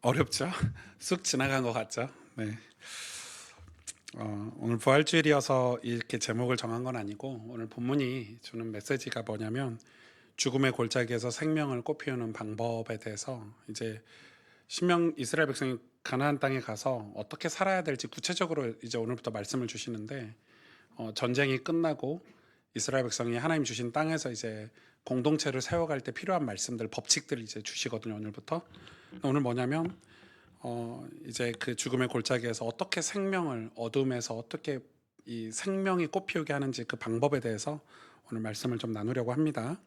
어렵죠? 쑥 지나간 것 같죠? 네. 오늘 부활주일이어서 이렇게 제목을 정한 건 아니고, 오늘 본문이 주는 메시지가 뭐냐면 죽음의 골짜기에서 생명을 꽃피우는 방법에 대해서, 이제 신명 이스라엘 백성이 가나안 땅에 가서 어떻게 살아야 될지 구체적으로 이제 오늘부터 말씀을 주시는데, 전쟁이 끝나고 이스라엘 백성이 하나님 주신 땅에서 이제 공동체를 세워갈 때 필요한 말씀들, 법칙들을 이제 주시거든요. 오늘부터. 오늘 뭐냐면 이제 그 죽음의 골짜기에서 어떻게 생명을, 어둠에서 어떻게 이 생명이 꽃피우게 하는지 그 방법에 대해서 오늘 말씀을 좀 나누려고 합니다.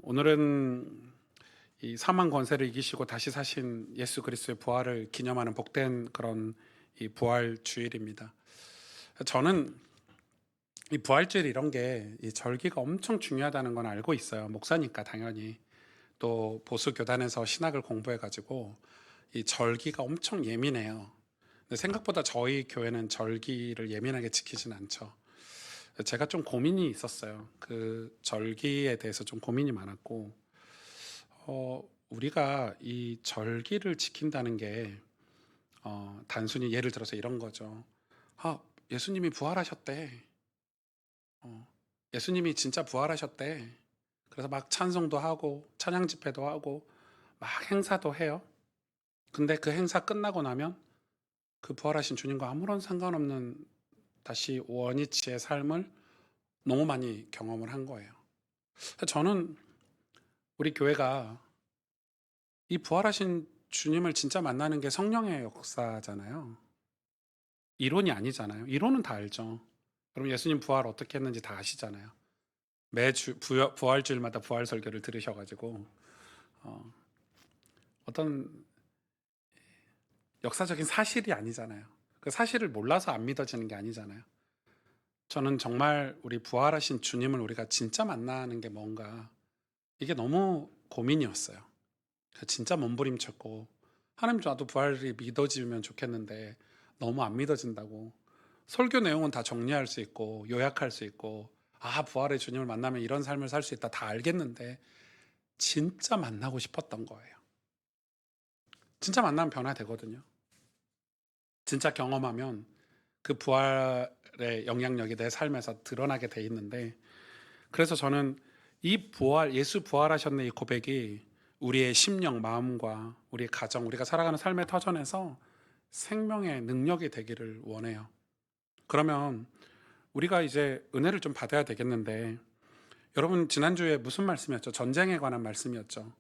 오늘은 이 사망 권세를 이기시고 다시 사신 예수 그리스도의 부활을 기념하는 복된 그런 이 부활 주일입니다. 저는 이 부활주일 이런 게 이 절기가 엄청 중요하다는 건 알고 있어요. 목사니까 당연히. 또 보수 교단에서 신학을 공부해 가지고 이 절기가 엄청 예민해요. 근데 생각보다 저희 교회는 절기를 예민하게 지키진 않죠. 제가 좀 고민이 있었어요. 그 절기에 대해서 좀 고민이 많았고, 우리가 이 절기를 지킨다는 게 단순히 예를 들어서 이런 거죠. 아, 예수님이 부활하셨대. 예수님이 진짜 부활하셨대. 그래서 막 찬송도 하고 찬양 집회도 하고 막 행사도 해요. 근데 그 행사 끝나고 나면 그 부활하신 주님과 아무런 상관없는 다시 원위치의 삶을 너무 많이 경험을 한 거예요. 저는 우리 교회가 이 부활하신 주님을 진짜 만나는 게 성령의 역사잖아요. 이론이 아니잖아요. 이론은 다 알죠. 여러분 예수님 부활 어떻게 했는지 다 아시잖아요. 매주 부활주일마다 부활 설교를 들으셔가지고 어떤 역사적인 사실이 아니잖아요. 그 사실을 몰라서 안 믿어지는 게 아니잖아요. 저는 정말 우리 부활하신 주님을 우리가 진짜 만나는 게 뭔가, 이게 너무 고민이었어요. 진짜 몸부림쳤고, 하나님 나도 부활이 믿어지면 좋겠는데 너무 안 믿어진다고. 설교 내용은 다 정리할 수 있고 요약할 수 있고, 아 부활의 주님을 만나면 이런 삶을 살 수 있다 다 알겠는데 진짜 만나고 싶었던 거예요. 진짜 만나면 변화되거든요. 진짜 경험하면 그 부활의 영향력이 내 삶에서 드러나게 돼 있는데, 그래서 저는 이 부활, 예수 부활하셨네 이 고백이 우리의 심령, 마음과 우리의 가정, 우리가 살아가는 삶의 터전에서 생명의 능력이 되기를 원해요. 그러면 우리가 이제 은혜를 좀 받아야 되겠는데, 여러분 지난주에 무슨 말씀이었죠? 전쟁에 관한 말씀이었죠.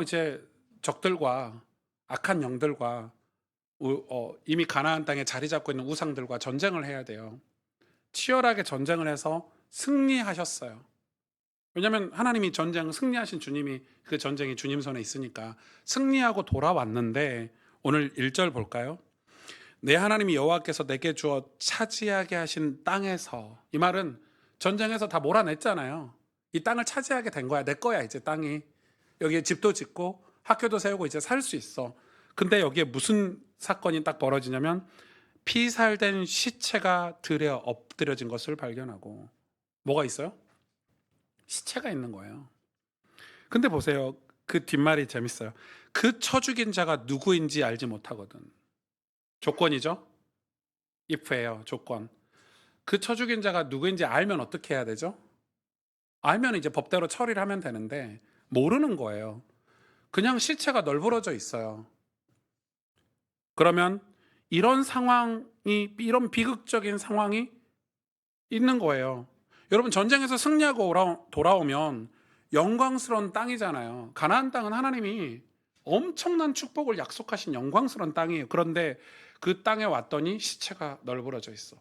이제 적들과 악한 영들과 이미 가나안 땅에 자리 잡고 있는 우상들과 전쟁을 해야 돼요. 치열하게 전쟁을 해서 승리하셨어요. 왜냐하면 하나님이 전쟁 승리하신 주님이, 그 전쟁이 주님 손에 있으니까 승리하고 돌아왔는데, 오늘 1절 볼까요? 내 하나님이 여호와께서 내게 주어 차지하게 하신 땅에서, 이 말은 전쟁에서 다 몰아냈잖아요. 이 땅을 차지하게 된 거야. 내 거야 이제 땅이. 여기에 집도 짓고 학교도 세우고 이제 살 수 있어. 근데 여기에 무슨 사건이 딱 벌어지냐면 피살된 시체가 들에 엎드려진 것을 발견하고, 뭐가 있어요? 시체가 있는 거예요. 근데 보세요. 그 뒷말이 재밌어요. 그 쳐 죽인 자가 누구인지 알지 못하거든. 조건이죠? if예요. 조건. 그 쳐 죽인 자가 누구인지 알면 어떻게 해야 되죠? 알면 이제 법대로 처리를 하면 되는데 모르는 거예요. 그냥 시체가 널브러져 있어요. 그러면 이런 상황이, 이런 비극적인 상황이 있는 거예요. 여러분 전쟁에서 승리하고 돌아오면 영광스러운 땅이잖아요. 가나안 땅은 하나님이 엄청난 축복을 약속하신 영광스러운 땅이에요. 그런데 그 땅에 왔더니 시체가 널브러져 있어.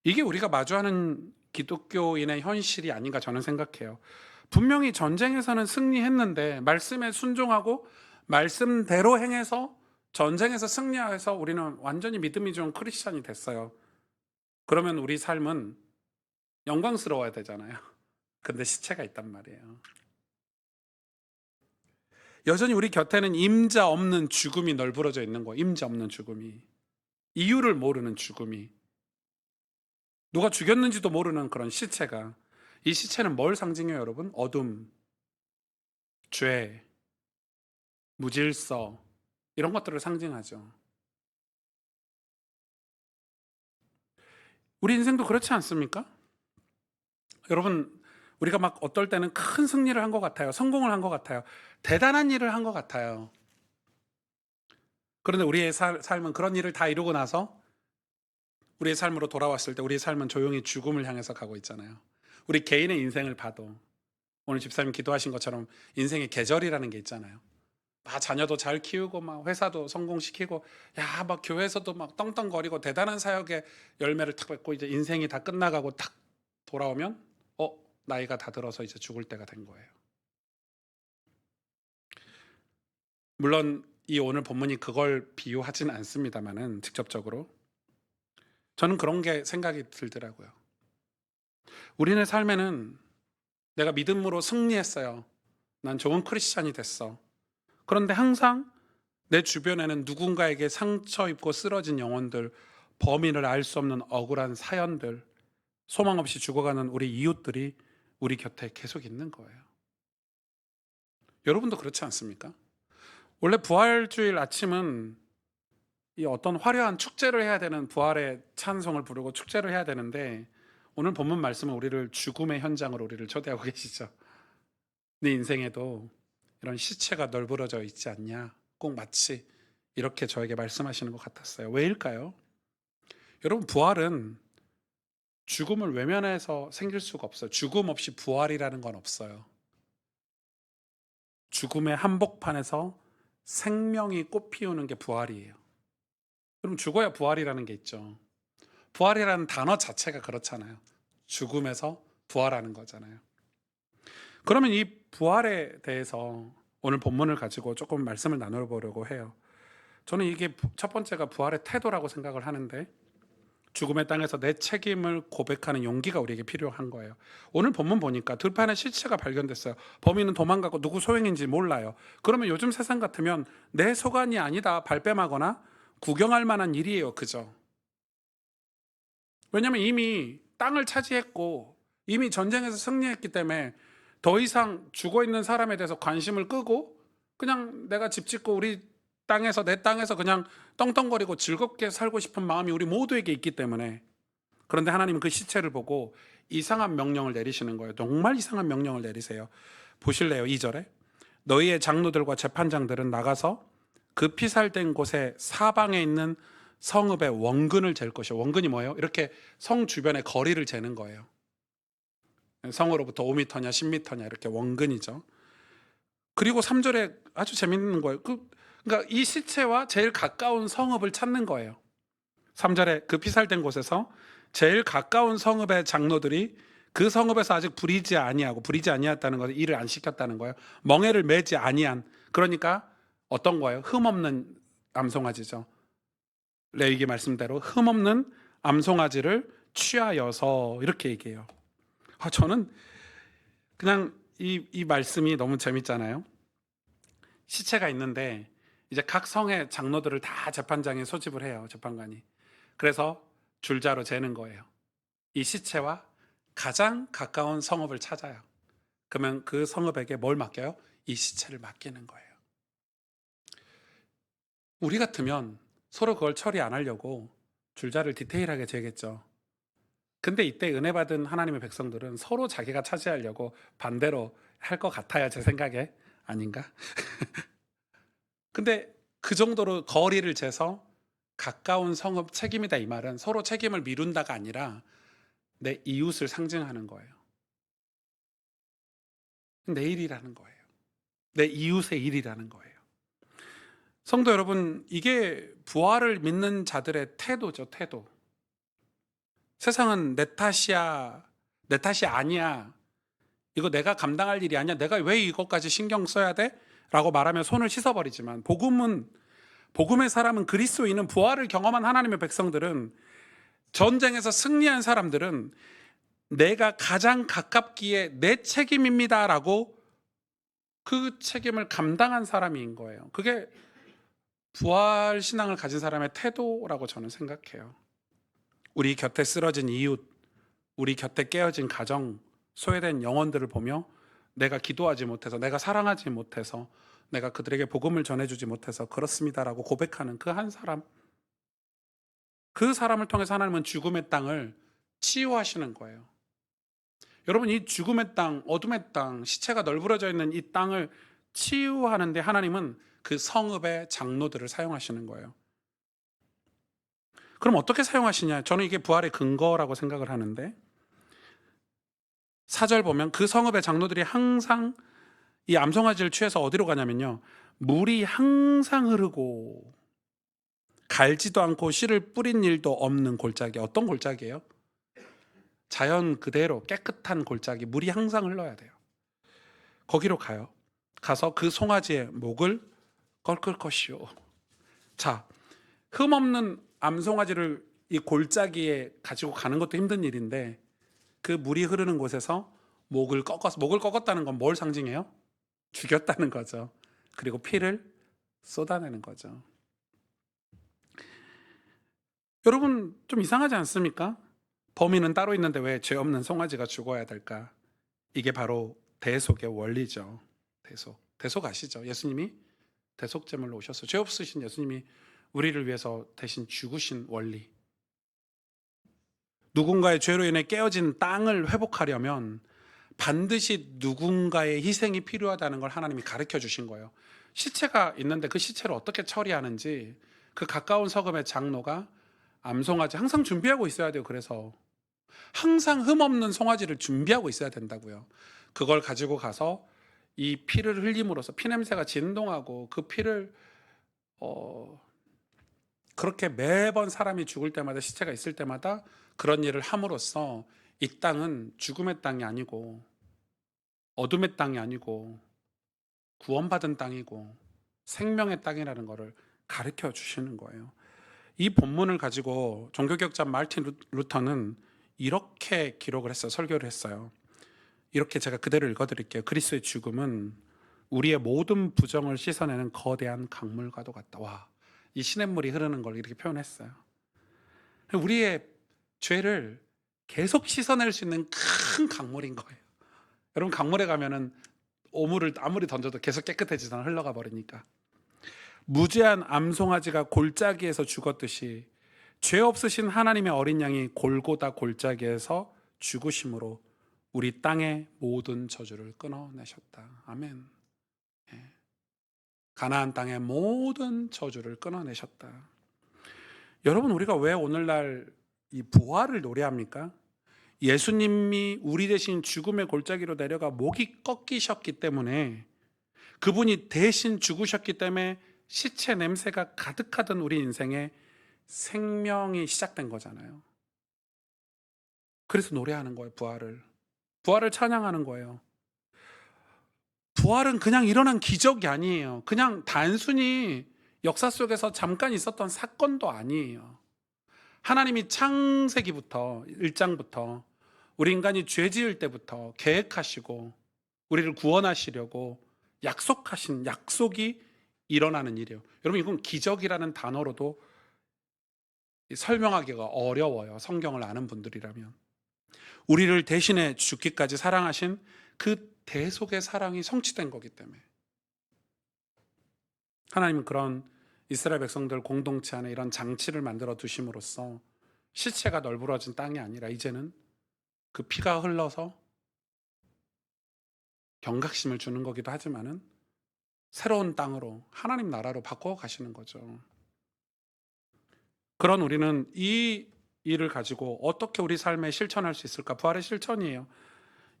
이게 우리가 마주하는 기독교인의 현실이 아닌가 저는 생각해요. 분명히 전쟁에서는 승리했는데 말씀에 순종하고 말씀대로 행해서 전쟁에서 승리해서 우리는 완전히 믿음이 좋은 크리스찬이 됐어요. 그러면 우리 삶은 영광스러워야 되잖아요. 근데 시체가 있단 말이에요. 여전히 우리 곁에는 임자 없는 죽음이 널브러져 있는 거예요. 임자 없는 죽음이. 이유를 모르는 죽음이. 누가 죽였는지도 모르는 그런 시체가. 이 시체는 뭘 상징해요, 여러분? 어둠, 죄, 무질서 이런 것들을 상징하죠. 우리 인생도 그렇지 않습니까? 여러분, 우리가 막 어떨 때는 큰 승리를 한 것 같아요. 성공을 한 것 같아요. 대단한 일을 한 것 같아요. 그런데 우리의 삶은 그런 일을 다 이루고 나서 우리의 삶으로 돌아왔을 때 우리의 삶은 조용히 죽음을 향해서 가고 있잖아요. 우리 개인의 인생을 봐도 오늘 집사님 기도하신 것처럼 인생의 계절이라는 게 있잖아요. 막 자녀도 잘 키우고 막 회사도 성공시키고 막 교회에서도 막 떵떵거리고 대단한 사역의 열매를 탁 맺고 이제 인생이 다 끝나가고 탁 돌아오면 나이가 다 들어서 이제 죽을 때가 된 거예요. 물론 이 오늘 본문이 그걸 비유하지는 않습니다만은 직접적으로 저는 그런 게 생각이 들더라고요. 우리네 삶에는 내가 믿음으로 승리했어요. 난 좋은 크리스찬이 됐어. 그런데 항상 내 주변에는 누군가에게 상처 입고 쓰러진 영혼들, 범인을 알 수 없는 억울한 사연들, 소망 없이 죽어가는 우리 이웃들이 우리 곁에 계속 있는 거예요. 여러분도 그렇지 않습니까? 원래 부활주일 아침은 이 어떤 화려한 축제를 해야 되는 부활의 찬송을 부르고 축제를 해야 되는데 오늘 본문 말씀은 우리를 죽음의 현장으로 우리를 초대하고 계시죠. 네 인생에도 이런 시체가 널브러져 있지 않냐? 꼭 마치 이렇게 저에게 말씀하시는 것 같았어요. 왜일까요? 여러분, 부활은 죽음을 외면해서 생길 수가 없어요. 죽음 없이 부활이라는 건 없어요. 죽음의 한복판에서 생명이 꽃피우는 게 부활이에요. 그럼 죽어야 부활이라는 게 있죠. 부활이라는 단어 자체가 그렇잖아요. 죽음에서 부활하는 거잖아요. 그러면 이 부활에 대해서 오늘 본문을 가지고 조금 말씀을 나눠보려고 해요. 저는 이게 첫 번째가 부활의 태도라고 생각을 하는데 죽음의 땅에서 내 책임을 고백하는 용기가 우리에게 필요한 거예요. 오늘 본문 보니까 들판에 시체가 발견됐어요. 범인은 도망가고 누구 소행인지 몰라요. 그러면 요즘 세상 같으면 내 소관이 아니다 발뺌하거나 구경할 만한 일이에요. 그죠? 왜냐하면 이미 땅을 차지했고 이미 전쟁에서 승리했기 때문에 더 이상 죽어있는 사람에 대해서 관심을 끄고 그냥 내가 집 짓고 우리 땅에서 내 땅에서 그냥 떵떵거리고 즐겁게 살고 싶은 마음이 우리 모두에게 있기 때문에. 그런데 하나님은 그 시체를 보고 이상한 명령을 내리시는 거예요. 정말 이상한 명령을 내리세요. 보실래요? 2절에 너희의 장로들과 재판장들은 나가서 그 피살된 곳에 사방에 있는 성읍의 원근을 잴 것이요. 원근이 뭐예요? 이렇게 성 주변의 거리를 재는 거예요. 성으로부터 5m냐 10m냐 이렇게 원근이죠. 그리고 3절에 아주 재밌는 거예요. 그러니까 이 시체와 제일 가까운 성읍을 찾는 거예요. 3절에 그 피살된 곳에서 제일 가까운 성읍의 장로들이 그 성읍에서 아직 부리지 아니했다는 것은 일을 안 시켰다는 거예요. 멍에를 매지 아니한, 그러니까 어떤 거예요? 흠없는 암송아지죠. 레위기 말씀대로 흠없는 암송아지를 취하여서 이렇게 얘기해요. 저는 그냥 이 말씀이 너무 재밌잖아요. 시체가 있는데 이제 각 성의 장로들을 다 재판장에 소집을 해요. 재판관이. 그래서 줄자로 재는 거예요. 이 시체와 가장 가까운 성읍을 찾아요. 그러면 그 성읍에게 뭘 맡겨요? 이 시체를 맡기는 거예요. 우리 같으면 서로 그걸 처리 안 하려고 줄자를 디테일하게 재겠죠. 근데 이때 은혜 받은 하나님의 백성들은 서로 자기가 차지하려고 반대로 할 것 같아요. 제 생각에. 아닌가? 근데 그 정도로 거리를 재서 가까운 성읍 책임이다, 이 말은 서로 책임을 미룬다가 아니라 내 이웃을 상징하는 거예요. 내 일이라는 거예요. 내 이웃의 일이라는 거예요. 성도 여러분, 이게 부활을 믿는 자들의 태도죠. 태도. 세상은 내 탓이야, 내 탓이 아니야, 이거 내가 감당할 일이 아니야, 내가 왜 이것까지 신경 써야 돼? 라고 말하면 손을 씻어버리지만 복음의 사람은, 그리스도인은, 부활을 경험한 하나님의 백성들은, 전쟁에서 승리한 사람들은 내가 가장 가깝기에 내 책임입니다 라고 그 책임을 감당한 사람인 거예요. 그게 부활 신앙을 가진 사람의 태도라고 저는 생각해요. 우리 곁에 쓰러진 이웃, 우리 곁에 깨어진 가정, 소외된 영혼들을 보며 내가 기도하지 못해서, 내가 사랑하지 못해서, 내가 그들에게 복음을 전해주지 못해서 그렇습니다라고 고백하는 그 한 사람, 그 사람을 통해서 하나님은 죽음의 땅을 치유하시는 거예요. 여러분, 이 죽음의 땅, 어둠의 땅, 시체가 널브러져 있는 이 땅을 치유하는데 하나님은 그 성읍의 장로들을 사용하시는 거예요. 그럼 어떻게 사용하시냐? 저는 이게 부활의 근거라고 생각을 하는데, 4절 보면 그 성읍의 장로들이 항상 이 암송아지를 취해서 어디로 가냐면요, 물이 항상 흐르고 갈지도 않고 씨를 뿌린 일도 없는 골짜기. 어떤 골짜기예요? 자연 그대로 깨끗한 골짜기, 물이 항상 흘러야 돼요. 거기로 가요. 가서 그 송아지의 목을 꺾을 것이요. 자, 흠없는 암송아지를 이 골짜기에 가지고 가는 것도 힘든 일인데, 그 물이 흐르는 곳에서 목을 꺾었다는 건 뭘 상징해요? 죽였다는 거죠. 그리고 피를 쏟아내는 거죠. 여러분, 좀 이상하지 않습니까? 범인은 따로 있는데 왜 죄 없는 송아지가 죽어야 될까? 이게 바로 대속의 원리죠. 대속 아시죠? 예수님이 대속제물로 오셔서 죄 없으신 예수님이 우리를 위해서 대신 죽으신 원리. 누군가의 죄로 인해 깨어진 땅을 회복하려면 반드시 누군가의 희생이 필요하다는 걸 하나님이 가르쳐 주신 거예요. 시체가 있는데 그 시체를 어떻게 처리하는지 그 가까운 서금의 장로가 암송아지 항상 준비하고 있어야 돼요. 그래서 항상 흠없는 송아지를 준비하고 있어야 된다고요. 그걸 가지고 가서 이 피를 흘림으로써 피냄새가 진동하고 그 피를 그렇게 매번 사람이 죽을 때마다, 시체가 있을 때마다 그런 일을 함으로써 이 땅은 죽음의 땅이 아니고 어둠의 땅이 아니고 구원받은 땅이고 생명의 땅이라는 것을 가르쳐 주시는 거예요. 이 본문을 가지고 종교개혁자 마르틴 루터는 이렇게 기록을 했어요. 설교를 했어요. 이렇게 제가 그대로 읽어드릴게요. 그리스도의 죽음은 우리의 모든 부정을 씻어내는 거대한 강물과도 같다. 와, 이 시냇물이 흐르는 걸 이렇게 표현했어요. 우리의 죄를 계속 씻어낼 수 있는 큰 강물인 거예요. 여러분, 강물에 가면은 오물을 아무리 던져도 계속 깨끗해지잖아, 흘러가 버리니까. 무죄한 암송아지가 골짜기에서 죽었듯이 죄 없으신 하나님의 어린 양이 골고다 골짜기에서 죽으심으로 우리 땅의 모든 저주를 끊어내셨다. 아멘. 가나안 땅의 모든 저주를 끊어내셨다. 여러분, 우리가 왜 오늘날 이 부활을 노래합니까? 예수님이 우리 대신 죽음의 골짜기로 내려가 목이 꺾이셨기 때문에, 그분이 대신 죽으셨기 때문에 시체 냄새가 가득하던 우리 인생에 생명이 시작된 거잖아요. 그래서 노래하는 거예요. 부활을 찬양하는 거예요. 부활은 그냥 일어난 기적이 아니에요. 그냥 단순히 역사 속에서 잠깐 있었던 사건도 아니에요. 하나님이 창세기부터 1장부터 우리 인간이 죄 지을 때부터 계획하시고 우리를 구원하시려고 약속하신 약속이 일어나는 일이에요. 여러분, 이건 기적이라는 단어로도 설명하기가 어려워요. 성경을 아는 분들이라면. 우리를 대신해 죽기까지 사랑하신 그 대속의 사랑이 성취된 거기 때문에, 하나님은 그런 이스라엘 백성들 공동체 안에 이런 장치를 만들어 두심으로써 시체가 널브러진 땅이 아니라 이제는 그 피가 흘러서 경각심을 주는 거기도 하지만은 새로운 땅으로, 하나님 나라로 바꿔 가시는 거죠. 그런 우리는 이 일을 가지고 어떻게 우리 삶에 실천할 수 있을까? 부활의 실천이에요.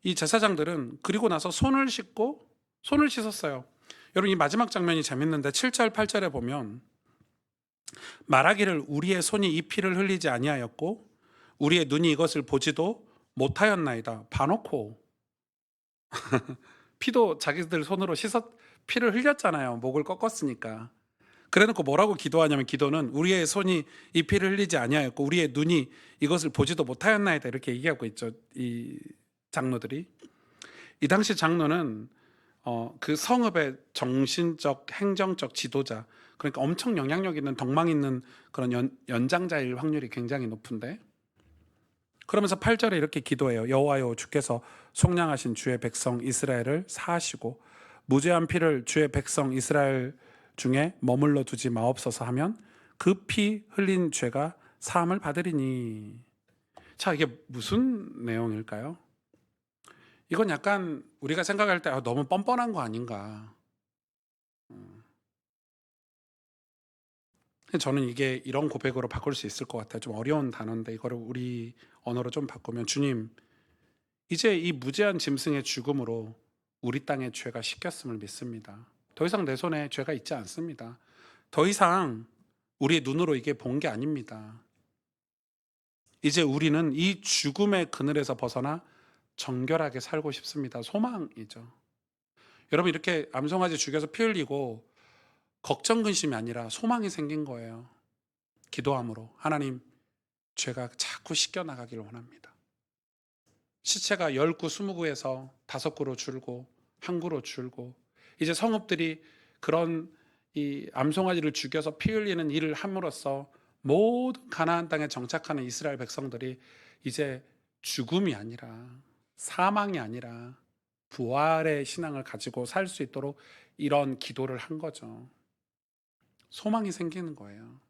이 제사장들은 그리고 나서 손을 씻었어요. 여러분, 이 마지막 장면이 재밌는데 7절 8절에 보면 말하기를 우리의 손이 이 피를 흘리지 아니하였고 우리의 눈이 이것을 보지도 못하였나이다. 봐놓고 피도 자기들 손으로 피를 흘렸잖아요. 목을 꺾었으니까. 그래놓고 뭐라고 기도하냐면, 기도는 우리의 손이 이 피를 흘리지 아니하였고 우리의 눈이 이것을 보지도 못하였나이다, 이렇게 얘기하고 있죠. 이 장로들이. 이 당시 장로는 그 성읍의 정신적, 행정적 지도자, 그러니까 엄청 영향력 있는 덕망 있는 그런 연장자일 확률이 굉장히 높은데, 그러면서 8절에 이렇게 기도해요. 여호와여, 주께서 속량하신 주의 백성 이스라엘을 사하시고 무죄한 피를 주의 백성 이스라엘 중에 머물러 두지 마옵소서 하면 그 피 흘린 죄가 사함을 받으리니. 자, 이게 무슨 내용일까요? 이건 약간 우리가 생각할 때 너무 뻔뻔한 거 아닌가. 저는 이게 이런 고백으로 바꿀 수 있을 것 같아요. 좀 어려운 단어인데 이거를 우리 언어로 좀 바꾸면, 주님, 이제 이 무죄한 짐승의 죽음으로 우리 땅의 죄가 씻겼음을 믿습니다. 더 이상 내 손에 죄가 있지 않습니다. 더 이상 우리의 눈으로 이게 본 게 아닙니다. 이제 우리는 이 죽음의 그늘에서 벗어나 정결하게 살고 싶습니다. 소망이죠. 여러분, 이렇게 암송아지 죽여서 피 흘리고 걱정 근심이 아니라 소망이 생긴 거예요. 기도함으로 하나님, 죄가 자꾸 씻겨 나가기를 원합니다. 시체가 10구, 20구에서 5구로 줄고 1구로 줄고, 이제 성읍들이 그런 이 암송아지를 죽여서 피 흘리는 일을 함으로써 모든 가나안 땅에 정착하는 이스라엘 백성들이 이제 죽음이 아니라, 사망이 아니라 부활의 신앙을 가지고 살 수 있도록 이런 기도를 한 거죠. 소망이 생기는 거예요.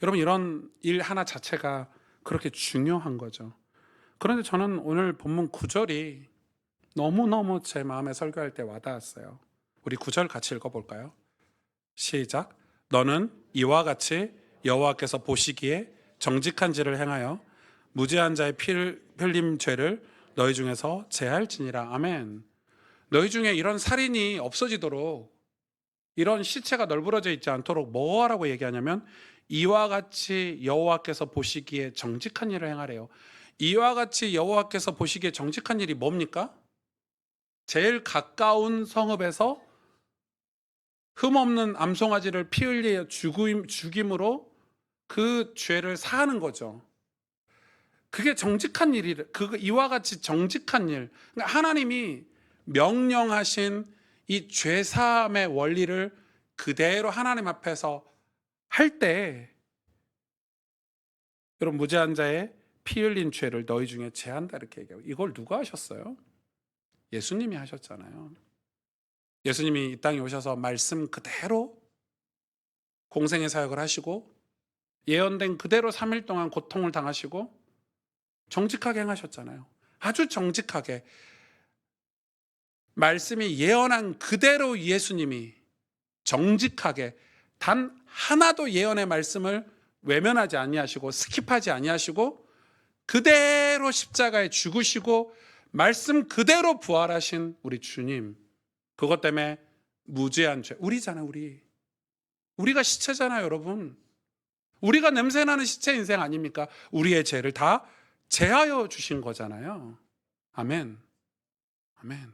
여러분, 이런 일 하나 자체가 그렇게 중요한 거죠. 그런데 저는 오늘 본문 9절이 너무너무 제 마음에 설교할 때 와닿았어요. 우리 9절 같이 읽어볼까요? 시작. 너는 이와 같이 여호와께서 보시기에 정직한 일을 행하여 무죄한 자의 피를 흘림 죄를 너희 중에서 제할지니라. 아멘. 너희 중에 이런 살인이 없어지도록, 이런 시체가 널브러져 있지 않도록 뭐 하라고 얘기하냐면, 이와 같이 여호와께서 보시기에 정직한 일을 행하래요. 이와 같이 여호와께서 보시기에 정직한 일이 뭡니까? 제일 가까운 성읍에서 흠없는 암송아지를 피 흘려 죽임으로 그 죄를 사하는 거죠. 그게 정직한 일이래. 이와 같이 정직한 일. 그러니까 하나님이 명령하신 이 죄사함의 원리를 그대로 하나님 앞에서 할 때, 여러분, 무죄한 자의 피 흘린 죄를 너희 중에 제한다, 이렇게 얘기하고, 이걸 누가 하셨어요? 예수님이 하셨잖아요. 예수님이 이 땅에 오셔서 말씀 그대로 공생의 사역을 하시고 예언된 그대로 3일 동안 고통을 당하시고 정직하게 행하셨잖아요. 아주 정직하게 말씀이 예언한 그대로 예수님이 정직하게 단 하나도 예언의 말씀을 외면하지 아니하시고 스킵하지 아니하시고 그대로 십자가에 죽으시고 말씀 그대로 부활하신 우리 주님, 그것 때문에 무죄한 죄, 우리잖아요. 우리가 시체잖아요, 여러분. 우리가 냄새나는 시체 인생 아닙니까? 우리의 죄를 다 제하여 주신 거잖아요. 아멘. 아멘.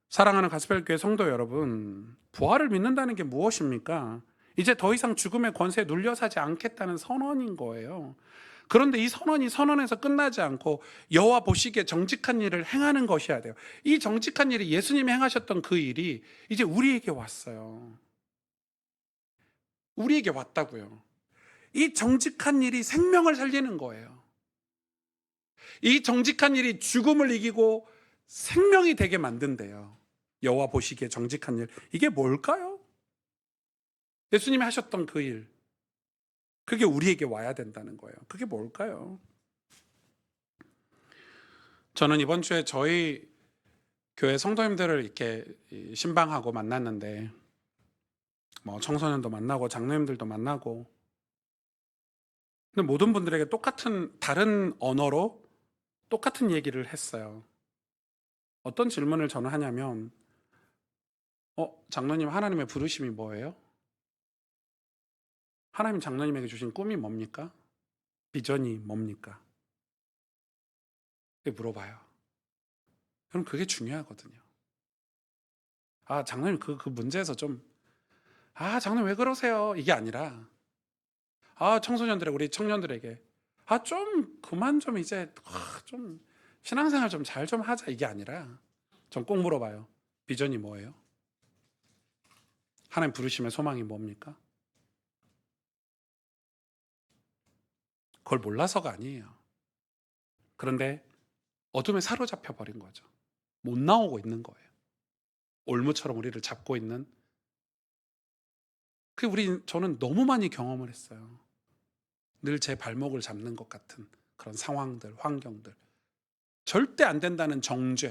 사랑하는 가스펠교회 성도 여러분, 부활을 믿는다는 게 무엇입니까? 이제 더 이상 죽음의 권세에 눌려 사지 않겠다는 선언인 거예요. 그런데 이 선언에서 끝나지 않고 여호와 보시기에 정직한 일을 행하는 것이어야 돼요. 이 정직한 일이 예수님이 행하셨던 그 일이 이제 우리에게 왔어요. 우리에게 왔다고요. 이 정직한 일이 생명을 살리는 거예요. 이 정직한 일이 죽음을 이기고 생명이 되게 만든대요. 여호와 보시기에 정직한 일, 이게 뭘까요? 예수님이 하셨던 그 일, 그게 우리에게 와야 된다는 거예요. 그게 뭘까요? 저는 이번 주에 저희 교회 성도님들을 이렇게 신방하고 만났는데, 뭐 청소년도 만나고 장로님들도 만나고, 근데 모든 분들에게 똑같은 다른 언어로 똑같은 얘기를 했어요. 어떤 질문을 저는 하냐면, 장로님, 하나님의 부르심이 뭐예요? 하나님 장로님에게 주신 꿈이 뭡니까? 비전이 뭡니까? 이렇게 물어봐요. 그럼 그게 중요하거든요. 장로님, 그 문제에서 좀, 장로님 왜 그러세요? 이게 아니라, 청소년들의, 우리 청년들에게, 좀 그만 좀 이제, 좀 신앙생활 좀 잘 좀 하자. 이게 아니라, 전 꼭 물어봐요. 비전이 뭐예요? 하나님 부르심의 소망이 뭡니까? 그걸 몰라서가 아니에요. 그런데 어둠에 사로잡혀 버린 거죠. 못 나오고 있는 거예요. 올무처럼 우리를 잡고 있는. 저는 너무 많이 경험을 했어요. 늘 제 발목을 잡는 것 같은 그런 상황들, 환경들. 절대 안 된다는 정죄.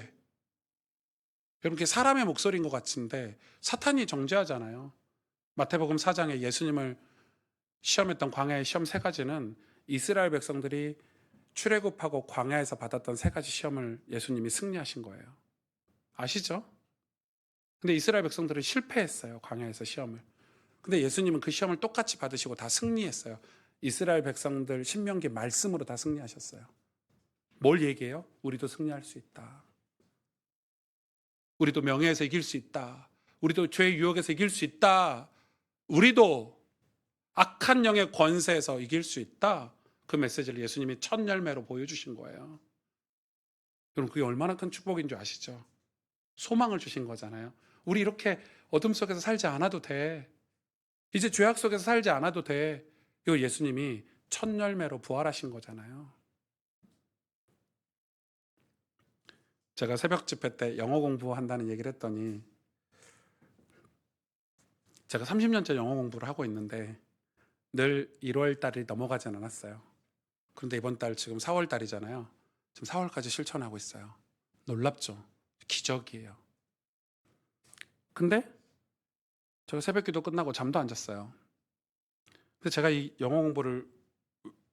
여러분, 그게 사람의 목소리인 것 같은데 사탄이 정죄하잖아요. 마태복음 4장에 예수님을 시험했던 광야의 시험 세 가지는 이스라엘 백성들이 출애굽하고 광야에서 받았던 세 가지 시험을 예수님이 승리하신 거예요. 아시죠? 근데 이스라엘 백성들은 실패했어요. 광야에서 시험을. 근데 예수님은 그 시험을 똑같이 받으시고 다 승리했어요. 이스라엘 백성들 신명기 말씀으로 다 승리하셨어요. 뭘 얘기해요? 우리도 승리할 수 있다. 우리도 명예에서 이길 수 있다. 우리도 죄의 유혹에서 이길 수 있다. 우리도 악한 영의 권세에서 이길 수 있다. 그 메시지를 예수님이 첫 열매로 보여주신 거예요. 여러분, 그게 얼마나 큰 축복인 줄 아시죠? 소망을 주신 거잖아요. 우리 이렇게 어둠 속에서 살지 않아도 돼. 이제 죄악 속에서 살지 않아도 돼. 이거 예수님이 첫 열매로 부활하신 거잖아요. 제가 새벽 집회 때 영어 공부한다는 얘기를 했더니, 제가 30년째 영어 공부를 하고 있는데 늘 1월 달이 넘어가진 않았어요. 그런데 이번 달 지금 4월 달이잖아요. 지금 4월까지 실천하고 있어요. 놀랍죠? 기적이에요. 근데 제가 새벽 기도 끝나고 잠도 안 잤어요. 근데 제가 이 영어 공부를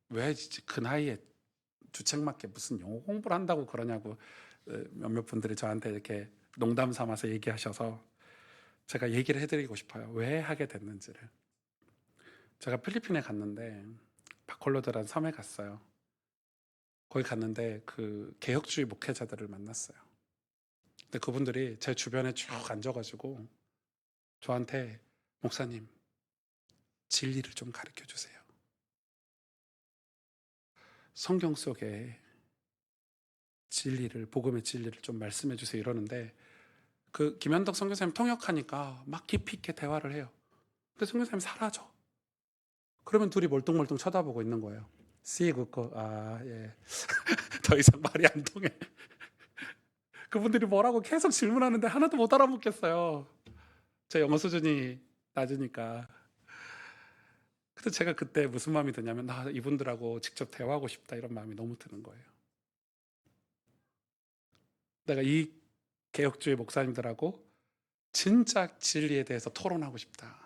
왜 그 나이에 주책맞게 무슨 영어 공부를 한다고 그러냐고 몇몇 분들이 저한테 이렇게 농담 삼아서 얘기하셔서 제가 얘기를 해드리고 싶어요. 왜 하게 됐는지를. 제가 필리핀에 갔는데 바콜로드라는 섬에 갔어요. 거기 갔는데 그 개혁주의 목회자들을 만났어요. 근데 그분들이 제 주변에 쭉 앉아가지고 저한테, 목사님, 진리를 좀 가르쳐 주세요. 성경 속에 진리를, 복음의 진리를 좀 말씀해 주세요 이러는데, 그 김현덕 선교사님 통역하니까 막 깊이 있게 대화를 해요. 근데 선교사님 사라져. 그러면 둘이 멀뚱멀뚱 쳐다보고 있는 거예요. 굿거, 예. 더 이상 말이 안 통해. 그분들이 뭐라고 계속 질문하는데 하나도 못 알아먹겠어요. 제 영어 수준이 낮으니까. 근데 제가 그때 무슨 마음이 드냐면, 나 이분들하고 직접 대화하고 싶다, 이런 마음이 너무 드는 거예요. 내가 이 개혁주의 목사님들하고 진짜 진리에 대해서 토론하고 싶다.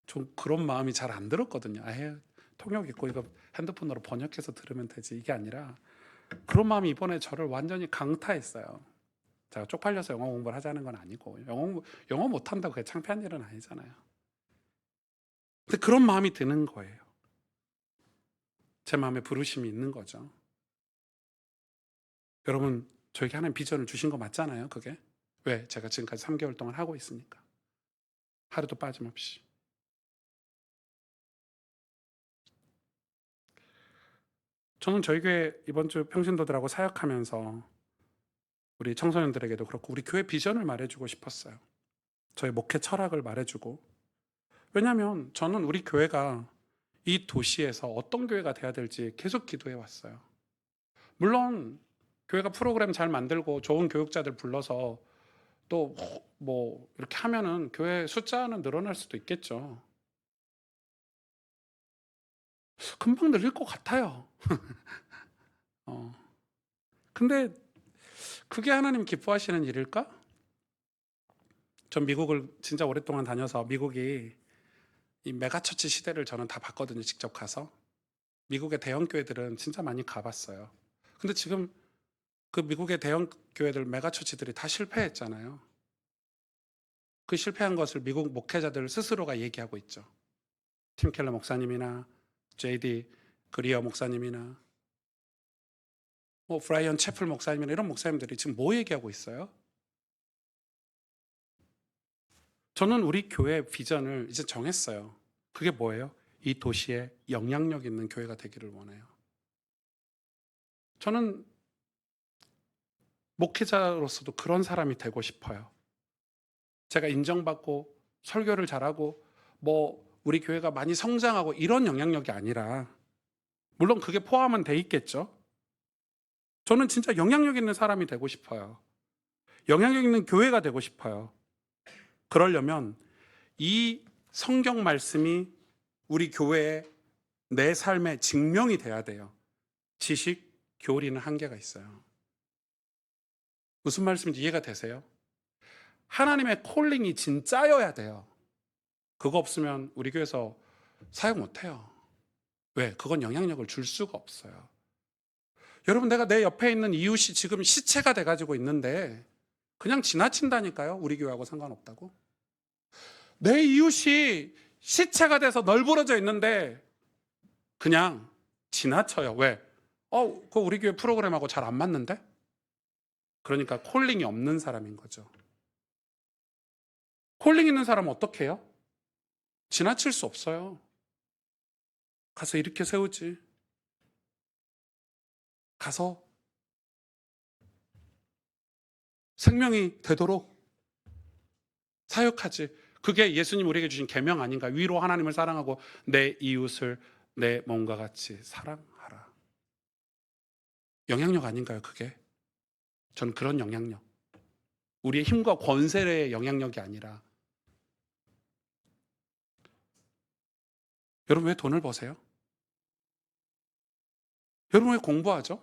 좀 그런 마음이 잘 안 들었거든요. 아예 통역 있고 이거 핸드폰으로 번역해서 들으면 되지, 이게 아니라 그런 마음이 이번에 저를 완전히 강타했어요. 제가 쪽팔려서 영어 공부를 하자는 건 아니고, 영어 못한다고 그게 창피한 일은 아니잖아요. 근데 그런 마음이 드는 거예요. 제 마음에 부르심이 있는 거죠. 여러분, 저에게 하나님 비전을 주신 거 맞잖아요, 그게. 왜? 제가 지금까지 3개월 동안 하고 있으니까. 하루도 빠짐없이. 저는 저희 교회 이번 주 평신도들하고 사역하면서 우리 청소년들에게도 그렇고 우리 교회 비전을 말해주고 싶었어요. 저희 목회 철학을 말해주고. 왜냐하면 저는 우리 교회가 이 도시에서 어떤 교회가 돼야 될지 계속 기도해 왔어요. 물론 교회가 프로그램 잘 만들고 좋은 교육자들 불러서 또 뭐 이렇게 하면은 교회 숫자는 늘어날 수도 있겠죠. 금방 늘릴 것 같아요. 근데 그게 하나님 기뻐하시는 일일까? 전 미국을 진짜 오랫동안 다녀서 미국이 이 메가처치 시대를 저는 다 봤거든요. 직접 가서. 미국의 대형 교회들은 진짜 많이 가봤어요. 근데 지금 그 미국의 대형 교회들, 메가처치들이 다 실패했잖아요. 그 실패한 것을 미국 목회자들 스스로가 얘기하고 있죠. 팀 켈러 목사님이나 JD 그리어 목사님이나 뭐 브라이언 채플 목사님이나 이런 목사님들이 지금 뭐 얘기하고 있어요? 저는 우리 교회 비전을 이제 정했어요. 그게 뭐예요? 이 도시에 영향력 있는 교회가 되기를 원해요. 저는 목회자로서도 그런 사람이 되고 싶어요. 제가 인정받고 설교를 잘하고 뭐 우리 교회가 많이 성장하고 이런 영향력이 아니라 물론 그게 포함은 돼 있겠죠. 저는 진짜 영향력 있는 사람이 되고 싶어요. 영향력 있는 교회가 되고 싶어요. 그러려면 이 성경 말씀이 우리 교회의 내 삶의 증명이 돼야 돼요. 지식, 교리는 한계가 있어요. 무슨 말씀인지 이해가 되세요? 하나님의 콜링이 진짜여야 돼요. 그거 없으면 우리 교회에서 사역 못해요. 왜? 그건 영향력을 줄 수가 없어요. 여러분, 내가 내 옆에 있는 이웃이 지금 시체가 돼가지고 있는데 그냥 지나친다니까요. 우리 교회하고 상관없다고. 내 이웃이 시체가 돼서 널브러져 있는데 그냥 지나쳐요. 왜? 그거 우리 교회 프로그램하고 잘 안 맞는데? 그러니까 콜링이 없는 사람인 거죠. 콜링 있는 사람은 어떻게 해요? 지나칠 수 없어요. 가서 이렇게 세우지. 가서 생명이 되도록 사역하지. 그게 예수님 우리에게 주신 계명 아닌가? 위로 하나님을 사랑하고 내 이웃을 내 몸과 같이 사랑하라. 영향력 아닌가요, 그게? 저는 그런 영향력. 우리의 힘과 권세의 영향력이 아니라. 여러분 왜 돈을 버세요? 여러분 왜 공부하죠?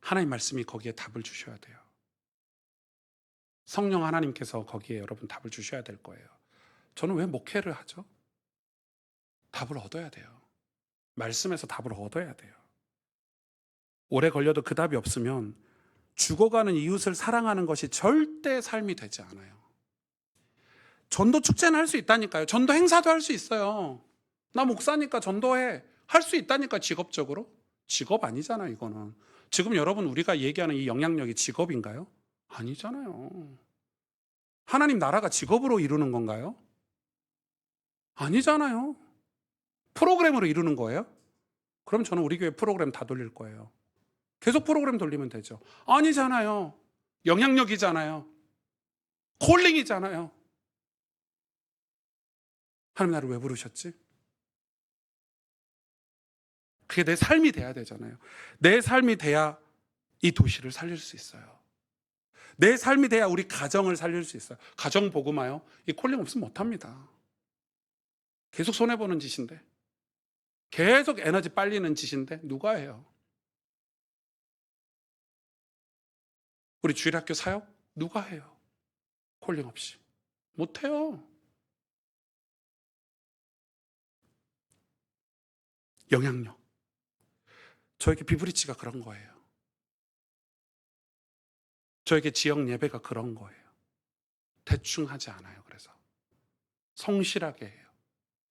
하나님 말씀이 거기에 답을 주셔야 돼요. 성령 하나님께서 거기에 여러분 답을 주셔야 될 거예요. 저는 왜 목회를 하죠? 답을 얻어야 돼요. 말씀에서 답을 얻어야 돼요. 오래 걸려도 그 답이 없으면 죽어가는 이웃을 사랑하는 것이 절대 삶이 되지 않아요. 전도 축제는 할 수 있다니까요. 전도 행사도 할 수 있어요. 나 목사니까 전도해. 할 수 있다니까, 직업적으로. 직업 아니잖아요, 이거는. 지금 여러분 우리가 얘기하는 이 영향력이 직업인가요? 아니잖아요. 하나님 나라가 직업으로 이루는 건가요? 아니잖아요. 프로그램으로 이루는 거예요? 그럼 저는 우리 교회 프로그램 다 돌릴 거예요. 계속 프로그램 돌리면 되죠. 아니잖아요. 영향력이잖아요. 콜링이잖아요. 하나님 나를 왜 부르셨지? 그게 내 삶이 돼야 되잖아요. 내 삶이 돼야 이 도시를 살릴 수 있어요. 내 삶이 돼야 우리 가정을 살릴 수 있어요. 가정 복음화요? 이 콜링 없으면 못합니다. 계속 손해보는 짓인데, 계속 에너지 빨리는 짓인데 누가 해요? 우리 주일학교 사역 누가 해요? 콜링 없이 못해요. 영향력. 저에게 비브리지가 그런 거예요. 저에게 지역 예배가 그런 거예요. 대충 하지 않아요. 그래서 성실하게 해요.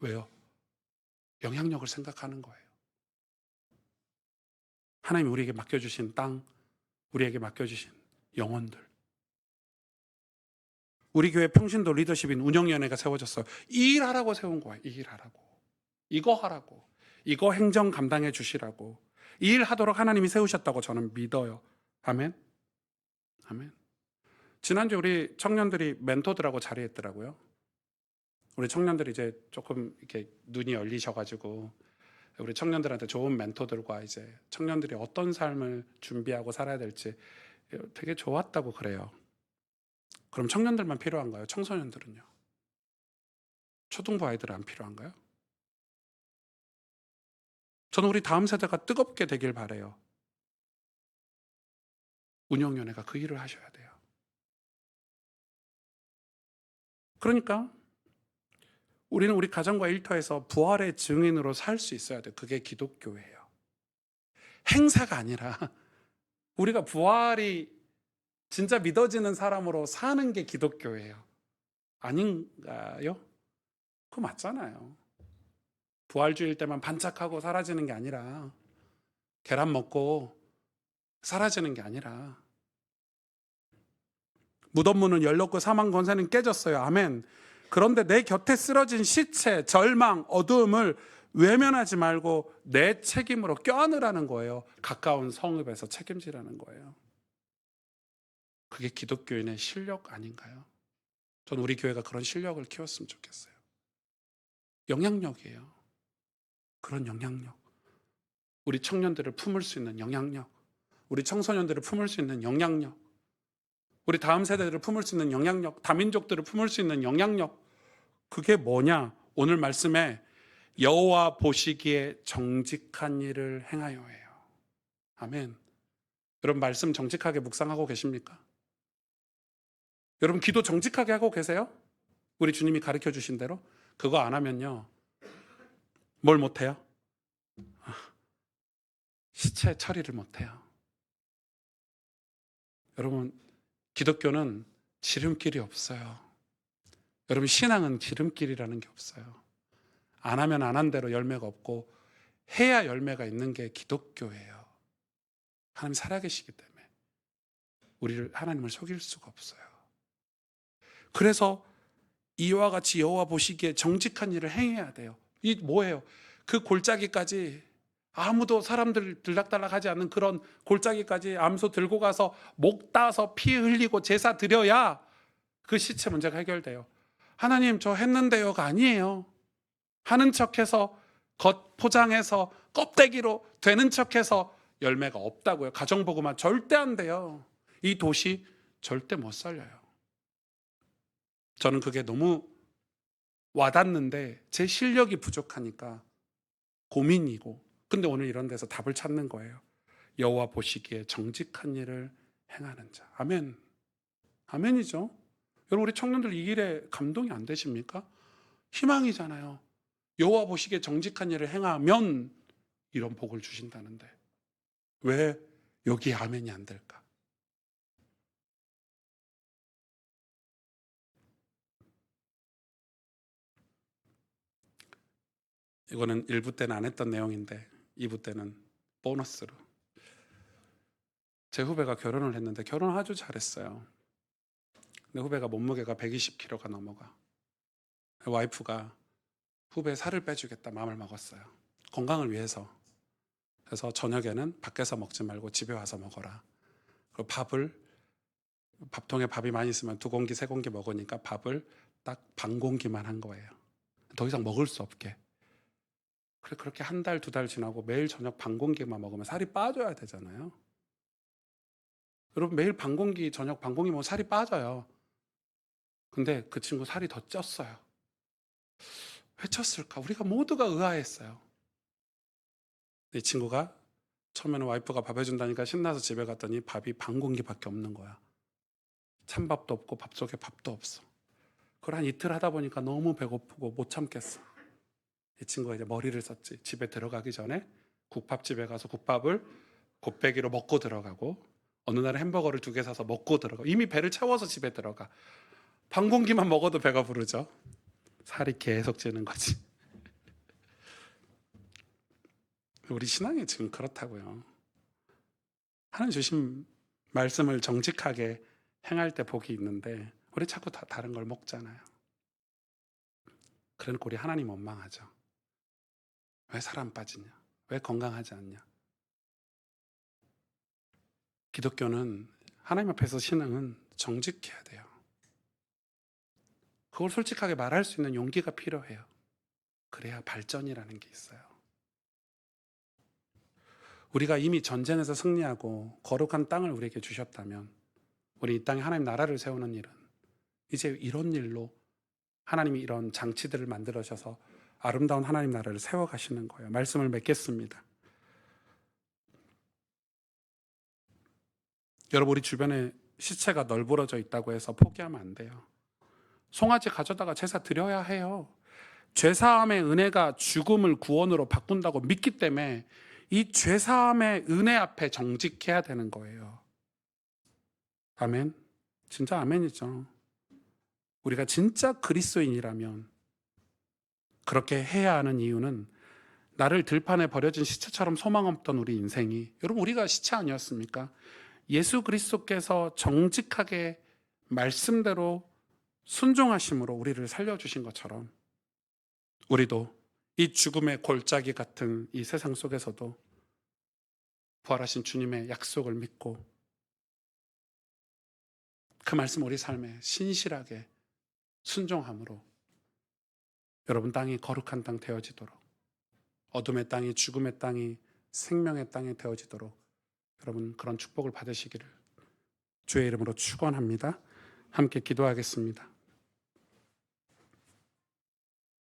왜요? 영향력을 생각하는 거예요. 하나님이 우리에게 맡겨주신 땅, 우리에게 맡겨주신 영혼들. 우리 교회 평신도 리더십인 운영위원회가 세워졌어요. 이 일 하라고 세운 거예요. 이 일 하라고. 이거 하라고. 이거 행정 감당해 주시라고. 이 일 하도록 하나님이 세우셨다고 저는 믿어요. 아멘. 아멘. 지난주 우리 청년들이 멘토들하고 자리했더라고요. 우리 청년들이 이제 조금 이렇게 눈이 열리셔가지고 우리 청년들한테 좋은 멘토들과 이제 청년들이 어떤 삶을 준비하고 살아야 될지 되게 좋았다고 그래요. 그럼 청년들만 필요한가요? 청소년들은요? 초등부 아이들은 안 필요한가요? 저는 우리 다음 세대가 뜨겁게 되길 바래요. 운영위원회가 그 일을 하셔야 돼요. 그러니까 우리는 우리 가정과 일터에서 부활의 증인으로 살 수 있어야 돼요. 그게 기독교예요. 행사가 아니라 우리가 부활이 진짜 믿어지는 사람으로 사는 게 기독교예요. 아닌가요? 그거 맞잖아요. 부활주일 때만 반짝하고 사라지는 게 아니라, 계란 먹고 사라지는 게 아니라, 무덤 문은 열렸고 사망 권세는 깨졌어요. 아멘. 그런데 내 곁에 쓰러진 시체, 절망, 어두움을 외면하지 말고 내 책임으로 껴안으라는 거예요. 가까운 성읍에서 책임지라는 거예요. 그게 기독교인의 실력 아닌가요? 전 우리 교회가 그런 실력을 키웠으면 좋겠어요. 영향력이에요. 그런 영향력, 우리 청년들을 품을 수 있는 영향력, 우리 청소년들을 품을 수 있는 영향력, 우리 다음 세대들을 품을 수 있는 영향력, 다민족들을 품을 수 있는 영향력, 그게 뭐냐? 오늘 말씀에 여호와 보시기에 정직한 일을 행하여예요. 아멘. 여러분 말씀 정직하게 묵상하고 계십니까? 여러분 기도 정직하게 하고 계세요? 우리 주님이 가르쳐 주신 대로? 그거 안 하면요. 뭘 못해요? 시체 처리를 못해요. 여러분 기독교는 지름길이 없어요. 여러분 신앙은 지름길이라는 게 없어요. 안 하면 안 한 대로 열매가 없고 해야 열매가 있는 게 기독교예요. 하나님 살아계시기 때문에 우리를 하나님을 속일 수가 없어요. 그래서 이와 같이 여호와 보시기에 정직한 일을 행해야 돼요. 이 뭐예요? 그 골짜기까지 아무도 사람들 들락달락하지 않는 그런 골짜기까지 암소 들고 가서 목 따서 피 흘리고 제사 드려야 그 시체 문제가 해결돼요. 하나님 저 했는데요가 아니에요. 하는 척해서 겉 포장해서 껍데기로 되는 척해서 열매가 없다고요. 가정복음화 절대 안 돼요. 이 도시 절대 못 살려요. 저는 그게 너무 와닿는데 제 실력이 부족하니까 고민이고, 근데 오늘 이런 데서 답을 찾는 거예요. 여호와 보시기에 정직한 일을 행하는 자. 아멘. 아멘이죠. 여러분 우리 청년들 이 일에 감동이 안 되십니까? 희망이잖아요. 여호와 보시기에 정직한 일을 행하면 이런 복을 주신다는데 왜 여기 아멘이 안 될까? 이거는 1부 때는 안 했던 내용인데 2부 때는 보너스로. 제 후배가 결혼을 했는데 결혼을 아주 잘했어요. 근데 후배가 몸무게가 120kg가 넘어가. 와이프가 후배 살을 빼주겠다 마음을 먹었어요. 건강을 위해서. 그래서 저녁에는 밖에서 먹지 말고 집에 와서 먹어라. 그리고 밥통에 밥이 많이 있으면 2공기, 3공기 먹으니까 밥을 딱 반 공기만 한 거예요. 더 이상 먹을 수 없게. 그래 그렇게 한 달, 2달 지나고 매일 저녁 반 공기만 먹으면 살이 빠져야 되잖아요. 여러분 매일 반 공기, 저녁 반 공기 먹으면 살이 빠져요. 근데 그 친구 살이 더 쪘어요. 왜 쪘을까? 우리가 모두가 의아했어요. 이 친구가 처음에는 와이프가 밥 해준다니까 신나서 집에 갔더니 밥이 반 공기밖에 없는 거야. 찬밥도 없고 밥 속에 밥도 없어. 그걸 한 이틀 하다 보니까 너무 배고프고 못 참겠어. 이 친구가 이제 머리를 썼지. 집에 들어가기 전에 국밥집에 가서 국밥을 곱빼기로 먹고 들어가고, 어느 날에 햄버거를 2개 사서 먹고 들어가. 이미 배를 채워서 집에 들어가. 반 공기만 먹어도 배가 부르죠. 살이 계속 찌는 거지. 우리 신앙이 지금 그렇다고요. 하나님 주신 말씀을 정직하게 행할 때 복이 있는데 우리 자꾸 다른 걸 먹잖아요. 그러니까 우리 하나님 원망하죠. 왜 사람 빠지냐? 왜 건강하지 않냐? 기독교는 하나님 앞에서 신앙은 정직해야 돼요. 그걸 솔직하게 말할 수 있는 용기가 필요해요. 그래야 발전이라는 게 있어요. 우리가 이미 전쟁에서 승리하고 거룩한 땅을 우리에게 주셨다면 우리 이 땅에 하나님 나라를 세우는 일은 이제 이런 일로 하나님이 이런 장치들을 만들어셔서 아름다운 하나님 나라를 세워가시는 거예요. 말씀을 맺겠습니다. 여러분 우리 주변에 시체가 널브러져 있다고 해서 포기하면 안 돼요. 송아지 가져다가 제사 드려야 해요. 죄사함의 은혜가 죽음을 구원으로 바꾼다고 믿기 때문에 이 죄사함의 은혜 앞에 정직해야 되는 거예요. 아멘. 진짜 아멘이죠. 우리가 진짜 그리스도인이라면 그렇게 해야 하는 이유는 나를 들판에 버려진 시체처럼 소망 없던 우리 인생이, 여러분 우리가 시체 아니었습니까? 예수 그리스도께서 정직하게 말씀대로 순종하심으로 우리를 살려주신 것처럼 우리도 이 죽음의 골짜기 같은 이 세상 속에서도 부활하신 주님의 약속을 믿고 그 말씀 우리 삶에 신실하게 순종함으로 여러분 땅이 거룩한 땅 되어지도록 어둠의 땅이 죽음의 땅이 생명의 땅이 되어지도록 여러분 그런 축복을 받으시기를 주의 이름으로 축원합니다. 함께 기도하겠습니다.